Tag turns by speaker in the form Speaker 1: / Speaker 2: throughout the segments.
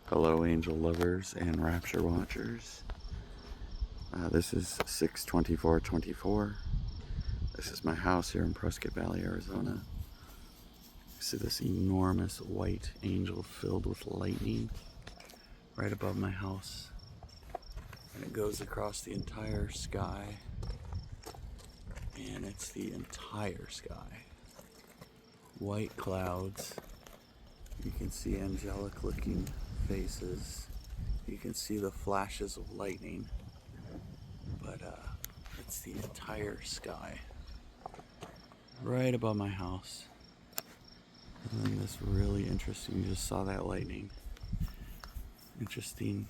Speaker 1: Hello, angel lovers and rapture watchers. This is 6/24/24. This is my house here in Prescott Valley, Arizona. You see this enormous white angel filled with lightning right above my house. And it goes across the entire sky. And it's the entire sky. White clouds. You can see angelic looking faces. You can see the flashes of lightning. But it's the entire sky right above my house. And then this really interesting, you just saw that lightning. Interesting,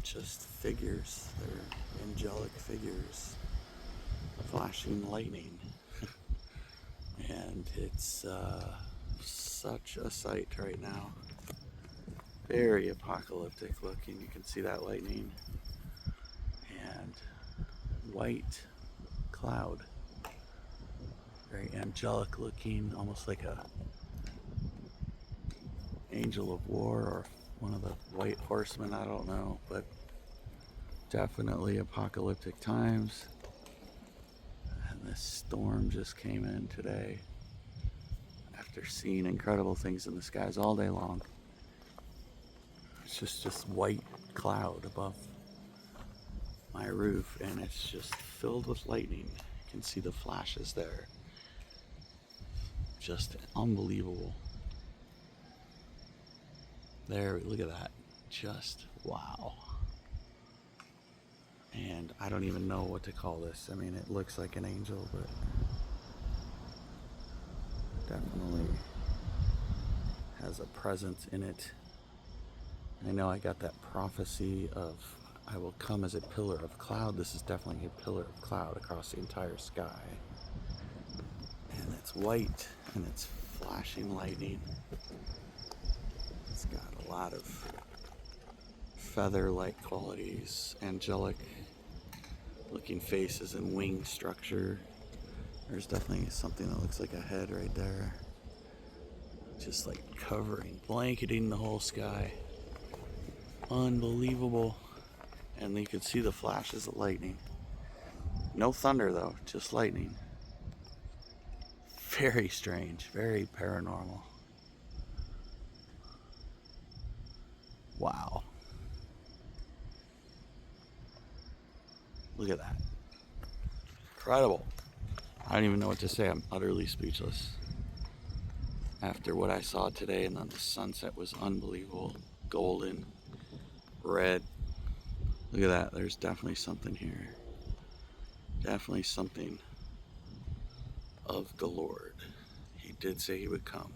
Speaker 1: just figures. They're angelic figures flashing lightning. And it's such a sight right now. Very apocalyptic looking. You can see that lightning. And white cloud. Very angelic looking, almost like a angel of war or one of the white horsemen, I don't know, but definitely apocalyptic times. And this storm just came in today after seeing incredible things in the skies all day long. It's just this white cloud above my roof, and it's just filled with lightning. You can see the flashes there. Just unbelievable. There, look at that. Just wow. And I don't even know what to call this. I mean, it looks like an angel, but definitely has a presence in it. I know I got that prophecy of I will come as a pillar of cloud. This is definitely a pillar of cloud across the entire sky. And it's white and it's flashing lightning. It's got a lot of feather-like qualities, angelic looking faces and wing structure. There's definitely something that looks like a head right there. Just like covering, blanketing the whole sky. Unbelievable. And you can see the flashes of lightning. No thunder though, just lightning. Very strange, very paranormal. Wow. Look at that. Incredible. I don't even know what to say. I'm utterly speechless. After what I saw today, and then the sunset was unbelievable. Golden, red. Look at that. There's definitely something here. Definitely something of the Lord. He did say he would come.